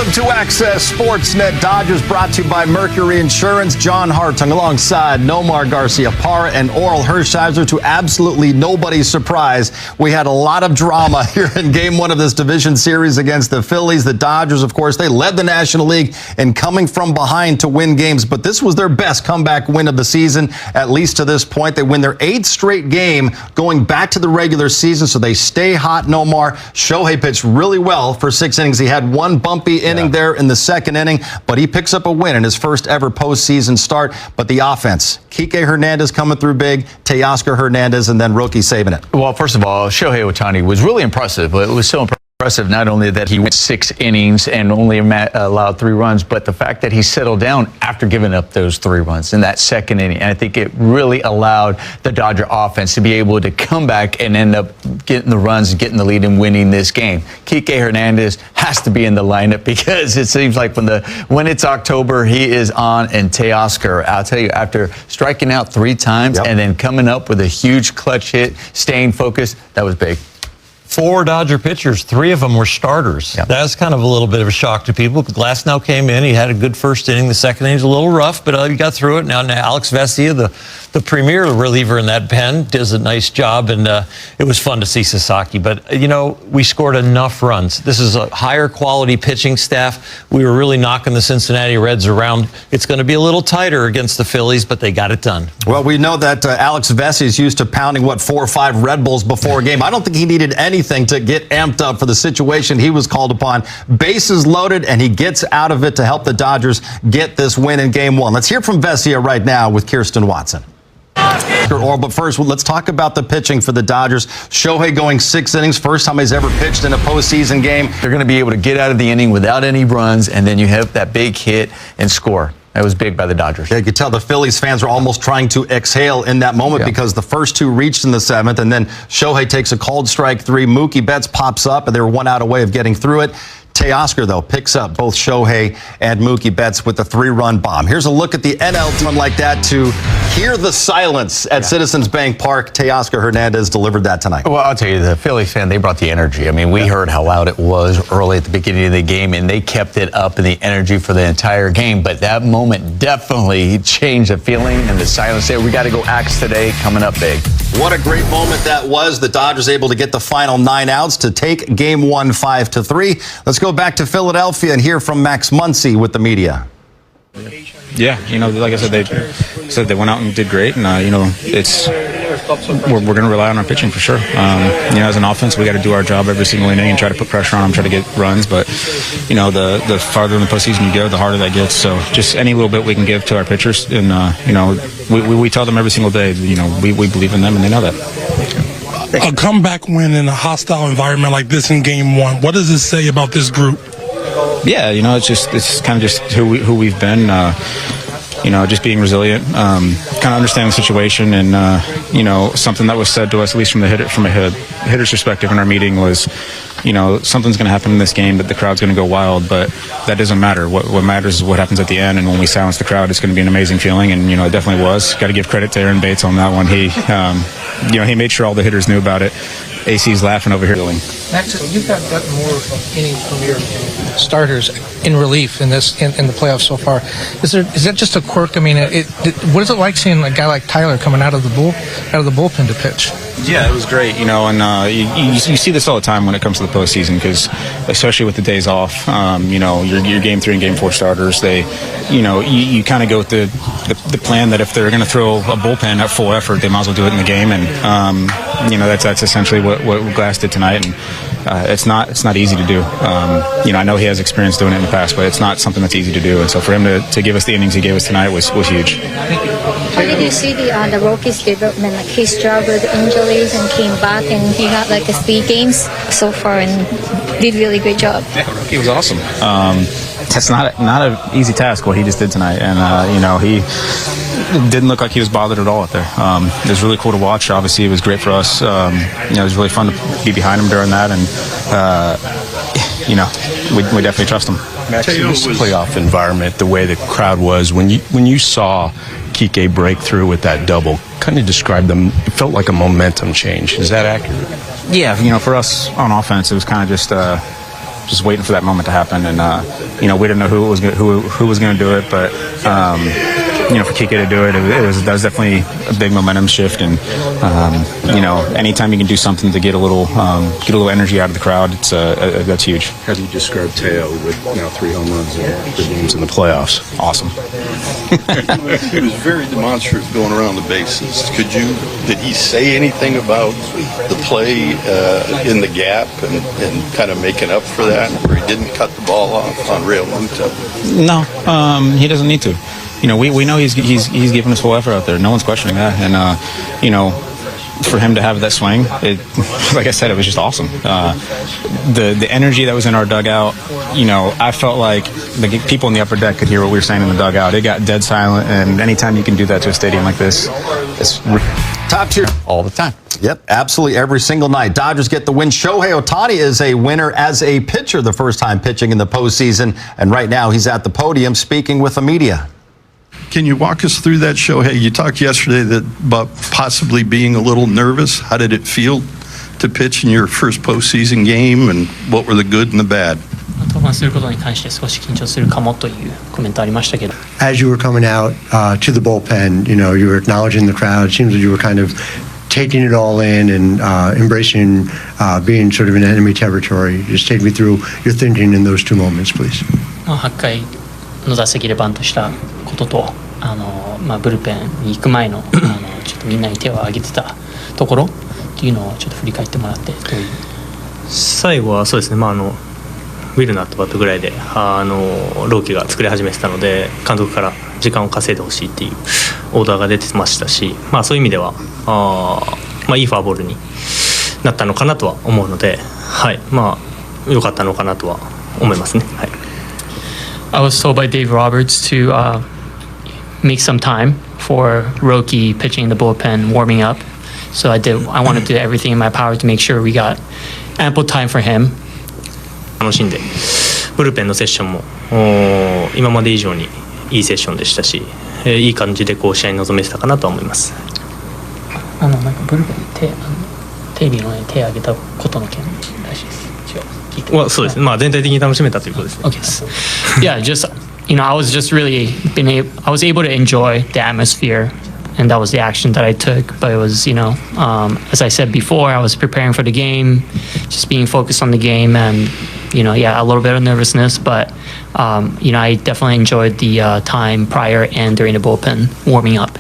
Welcome to Access Sportsnet. Dodgers brought to you by Mercury Insurance. John Hartung alongside Nomar Garcia-Parra and Oral Hershiser. To absolutely nobody's surprise, we had a lot of drama here in Game 1 of this division series against the Phillies. The Dodgers, of course, they led the National League in coming from behind to win games, but this was their best comeback win of the season, at least to this point. They win their 8th straight game going back to the regular season, so they stay hot. Nomar, Shohei pitched really well for 6 innings. He had one bumpy inning there in the second inning, but he picks up a win in his first ever postseason start. But the offense, Kike Hernandez coming through big, Teoscar Hernandez, and then rookie saving it. Well, first of all, Shohei Ohtani was really impressive. It was so impressive not only that he went 6 innings and only allowed 3 runs, but the fact that he settled down after giving up those 3 runs in that second inning. And I think it really allowed the Dodger offense to be able to come back and end up getting the runs and getting the lead and winning this game. Kike Hernandez has to be in the lineup because it seems like when it's October, he is on. And Teoscar, I'll tell you, after striking out 3 times and then coming up with a huge clutch hit, staying focused, that was big. 4 Dodger pitchers, 3 of them were starters. That's kind of a little bit of a shock to people. But Glasnow came in. He had a good first inning. The second inning was a little rough, but he got through it. Now Alex Vesia, the premier reliever in that pen, does a nice job, and it was fun to see Sasaki. But, you know, we scored enough runs. This is a higher quality pitching staff. We were really knocking the Cincinnati Reds around. It's going to be a little tighter against the Phillies, but they got it done. Well, we know that Alex Vesia is used to pounding, 4 or 5 Red Bulls before a game. I don't think he needed anything to get amped up for the situation he was called upon. Bases loaded, and he gets out of it to help the Dodgers get this win in Game 1. Let's hear from Vesia right now with Kirsten Watson. But first, let's talk about the pitching for the Dodgers. Shohei going 6 innings, first time he's ever pitched in a postseason game. They're going to be able to get out of the inning without any runs, and then you have that big hit and score. That was big by the Dodgers. Yeah, you could tell the Phillies fans were almost trying to exhale in that moment because the first 2 reached in the 7th, and then Shohei takes a cold strike 3. Mookie Betts pops up, and they were 1 out away of getting through it. Teoscar, though, picks up both Shohei and Mookie Betts with the 3-run bomb. Here's a look at the NL team like that to hear the silence at Citizens Bank Park. Teoscar Hernandez delivered that tonight. Well, I'll tell you, the Phillies fan, they brought the energy. I mean, we heard how loud it was early at the beginning of the game, and they kept it up in the energy for the entire game. But that moment definitely changed the feeling and the silence there. We got to go Axe today, coming up big. What a great moment that was. The Dodgers able to get the final 9 outs to take Game 1 5-3. Let's go back to Philadelphia and hear from Max Muncy with the media. Yeah, you know, like I said, they went out and did great, and you know, we're going to rely on our pitching for sure. You know, as an offense, we got to do our job every single inning and try to put pressure on them, try to get runs. But you know, the farther in the postseason you go, the harder that gets. So just any little bit we can give to our pitchers, and you know, we tell them every single day, you know, we believe in them, and they know that. A comeback win in a hostile environment like this in Game 1. What does this say about this group? Yeah, you know, it's kind of just who we've been. You know, just being resilient, kind of understanding the situation, and you know, something that was said to us, at least from a hitter's perspective in our meeting, was, you know, something's going to happen in this game that the crowd's going to go wild, but that doesn't matter. What matters is what happens at the end, and when we silence the crowd, it's going to be an amazing feeling, and you know, it definitely was. Got to give credit to Aaron Bates on that one. He, you know, he made sure all the hitters knew about it. AC's laughing over here. Max, you've gotten more innings from your starters in relief in the playoffs so far. Is that just a quirk? I mean, what is it like seeing a guy like Tyler coming out of the bullpen to pitch? Yeah, it was great, you know, and you see this all the time when it comes to the postseason, because especially with the days off, you know, your Game 3 and Game 4 starters, they, you know, you kind of go with the plan that if they're going to throw a bullpen at full effort, they might as well do it in the game, and you know, that's essentially what Glass did tonight, and it's not easy to do. You know, I know he has experience doing it in the past, but it's not something that's easy to do, and so for him to give us the innings he gave us tonight was huge. How did you see the Rockies' development? Like, he struggled with injuries and came back, and he had like 3 games so far and did really great job. Yeah, Rookie was awesome. That's not an easy task what he just did tonight, and you know, he didn't look like he was bothered at all out there. It was really cool to watch. Obviously, it was great for us. You know, it was really fun to be behind him during that, and you know, we definitely trust him. Max, in this playoff environment, the way the crowd was, when you saw Kike break through with that double, kind of describe them, it felt like a momentum change. Is that accurate? Yeah, you know, for us on offense, it was kind of just waiting for that moment to happen, and we didn't know who was going to do it, but for Kike to do it, that was definitely a big momentum shift. And anytime you can do something to get a little energy out of the crowd, that's huge. How do you describe Teo with now 3 home runs in 3 games in the playoffs? Awesome. He was very demonstrative going around the bases. Did he say anything about the play in the gap and kind of making up for that, where he didn't cut the ball off on Real Muto? No, he doesn't need to. We know he's giving his full effort out there. No one's questioning that. And for him to have that swing, like I said, it was just awesome. The energy that was in our dugout, I felt like the people in the upper deck could hear what we were saying in the dugout. It got dead silent, and anytime you can do that to a stadium like this, it's Top tier all the time. Yep, absolutely every single night. Dodgers get the win. Shohei Ohtani is a winner as a pitcher, the first time pitching in the postseason, and right now he's at the podium speaking with the media. Can you walk us through that, Shohei? You talked yesterday about possibly being a little nervous. How did it feel to pitch in your first postseason game, and what were the good and the bad? 登板することに関して少し緊張するかもというコメントありましたけど。As you were coming out to the bullpen, you were acknowledging the crowd. It seems that you were kind of taking it all in and embracing being sort of in enemy territory. Just take me through your thinking in those 2 moments, please. 8回の打席でバントしたことと、ブルペンに行く前のちょっとみんなに手を挙げてたところっていうのをちょっと振り返ってもらって。最後はそうですね。ウィルナットバットぐらいで朗希が作り始めてたので、監督から時間を稼いでほしいっていうオーダーが出てましたし、そういう意味ではいいフォアボールになったのかなとは思うので、はい、良かったのかなとは思いますね。はい。I was told by Dave Roberts to make some time for Roki pitching in the bullpen, warming up. So I wanted to do everything in my power to make sure we got ample time for him. 楽しんでブルペンのセッションも今まで以上にいいセッションでしたし、いい感じで試合に臨めてたかなと思います。なんかブルペンテレビの前に手を挙げたことの件らしいです。そうですね。全体的に楽しめたということですね。Okay. Yeah, just I was just really I was able to enjoy the atmosphere, and that was the action that I took. But it was as I said before, I was preparing for the game, just being focused on the game, and a little bit of nervousness, but I definitely enjoyed the time prior and during the bullpen warming up.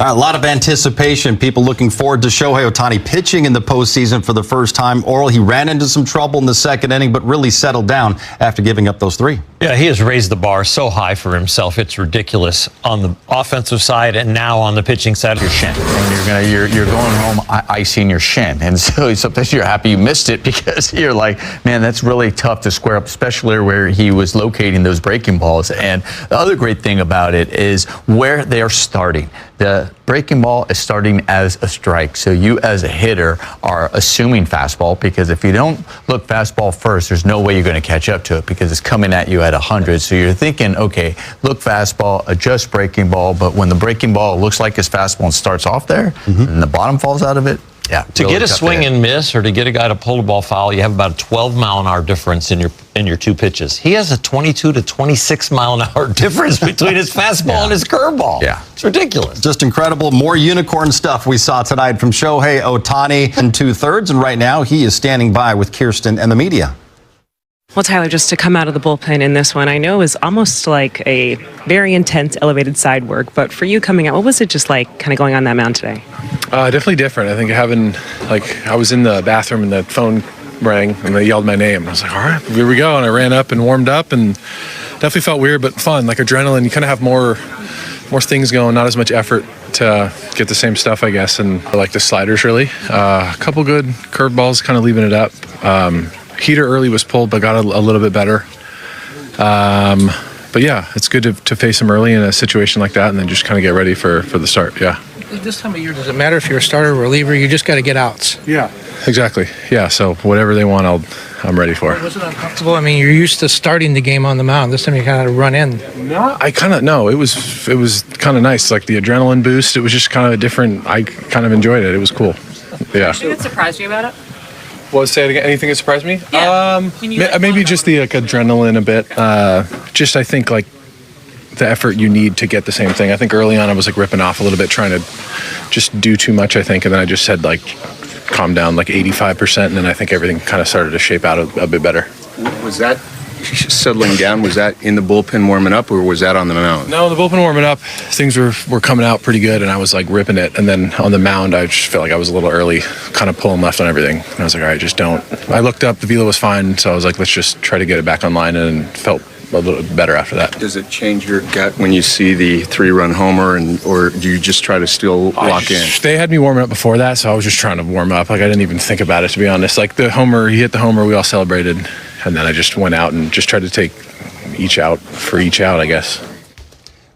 A lot of anticipation. People looking forward to Shohei Ohtani pitching in the postseason for the first time. Oral, he ran into some trouble in the second inning, but really settled down after giving up those 3. Yeah, he has raised the bar so high for himself. It's ridiculous on the offensive side and now on the pitching side of your shin. And you're going home icing your shin. And so sometimes you're happy you missed it because you're like, man, that's really tough to square up, especially where he was locating those breaking balls. And the other great thing about it is where they are starting. The breaking ball is starting as a strike. So you as a hitter are assuming fastball, because if you don't look fastball first, there's no way you're going to catch up to it because it's coming at you at 100. So you're thinking, okay, look fastball, adjust breaking ball. But when the breaking ball looks like it's fastball and starts off there and the bottom falls out of it, yeah. To really get a swing and miss, or to get a guy to pull the ball foul, you have about a 12-mile-an-hour difference in your 2 pitches. He has a 22 to 26-mile-an-hour difference between his fastball and his curveball. Yeah. It's ridiculous. Just incredible. More unicorn stuff we saw tonight from Shohei Ohtani in 2/3, and right now he is standing by with Kirsten and the media. Well, Tyler, just to come out of the bullpen in this one, I know is almost like a very intense elevated side work, but for you coming out, what was it just like kind of going on that mound today? Definitely different. I think I was in the bathroom and the phone rang and they yelled my name. I was like, all right, here we go. And I ran up and warmed up and definitely felt weird, but fun, like adrenaline. You kind of have more things going, not as much effort to get the same stuff, I guess. And I like the sliders really. A couple good curveballs, kind of leaving it up. Heater early was pulled, but got a little bit better. But yeah, it's good to face him early in a situation like that and then just kind of get ready for the start. Yeah. This time of year, does it matter if you're a starter or reliever? You just got to get outs. Yeah. Exactly. Yeah. So whatever they want, I'm ready for. Was it uncomfortable? I mean, you're used to starting the game on the mound. This time you kind of run in. No, it was kind of nice. Like the adrenaline boost. It was just kind of different. I kind of enjoyed it. It was cool. Yeah. Anything that surprised you about it? Say it again. Anything that surprised me? Yeah. Maybe just the adrenaline a bit. Just I think like the effort you need to get the same thing. I think early on I was like ripping off a little bit, trying to just do too much, I think, and then I just said like calm down like 85%, and then I think everything kind of started to shape out a bit better. Was that settling down? Was that in the bullpen warming up, or was that on the mound? No, the bullpen warming up, things were coming out pretty good, and I was like ripping it. And then on the mound, I just felt like I was a little early, kind of pulling left on everything. And I was like, all right, just don't. I looked up, the velo was fine, so I was like, let's just try to get it back online, and felt a little better after that. Does it change your gut when you see the 3-run homer, or do you just try to still lock in? They had me warming up before that, so I was just trying to warm up. Like I didn't even think about it, to be honest. Like the homer, he hit the homer, we all celebrated, and then I just went out and just tried to take each out, I guess.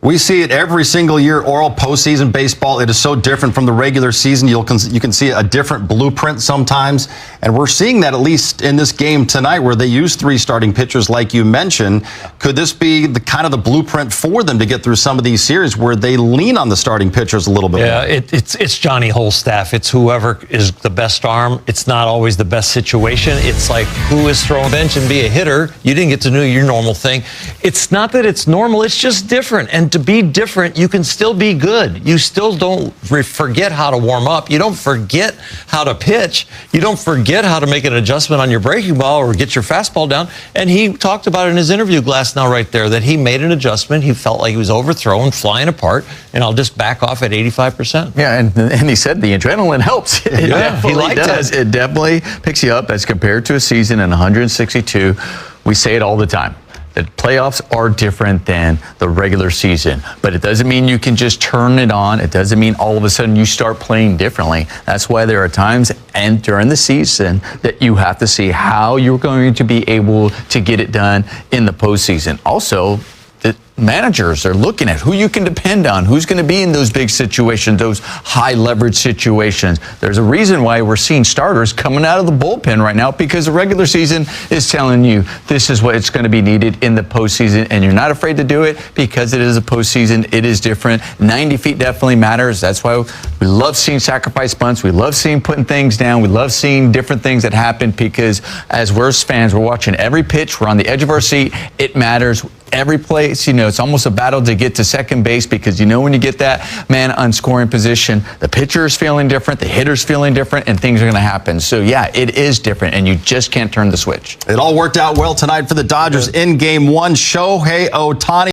We see it every single year, Oral, postseason baseball. It is so different from the regular season. You can see a different blueprint sometimes. And we're seeing that at least in this game tonight where they use 3 starting pitchers like you mentioned. Could this be the kind of the blueprint for them to get through some of these series where they lean on the starting pitchers a little bit more? It's Johnny Holstaff. It's whoever is the best arm. It's not always the best situation. It's like who is throwing a bench and be a hitter. You didn't get to do your normal thing. It's not that it's normal. It's just different. And to be different, you can still be good. You still don't forget how to warm up. You don't forget how to pitch. You don't forget how to make an adjustment on your breaking ball or get your fastball down. And he talked about it in his interview, Glasnow, right there, that he made an adjustment. He felt like he was overthrown, flying apart, and I'll just back off at 85%. Yeah, and he said the adrenaline helps. It definitely does. It definitely picks you up as compared to a season in 162. We say it all the time. The playoffs are different than the regular season, but it doesn't mean you can just turn it on. It doesn't mean all of a sudden you start playing differently. That's why there are times and during the season that you have to see how you're going to be able to get it done in the postseason. Also, the managers are looking at who you can depend on, who's going to be in those big situations, those high leverage situations. There's a reason why we're seeing starters coming out of the bullpen right now, because the regular season is telling you this is what it's going to be needed in the postseason, and you're not afraid to do it because it is a postseason. It is different. 90 feet definitely matters. That's why we love seeing sacrifice bunts. We love seeing putting things down. We love seeing different things that happen, because as we're fans, we're watching every pitch. We're on the edge of our seat. It matters. Every place, it's almost a battle to get to second base, because when you get that man on scoring position, the pitcher is feeling different, the hitter's feeling different, and things are going to happen. So, yeah, it is different, and you just can't turn the switch. It all worked out well tonight for the Dodgers in Game 1. Shohei Ohtani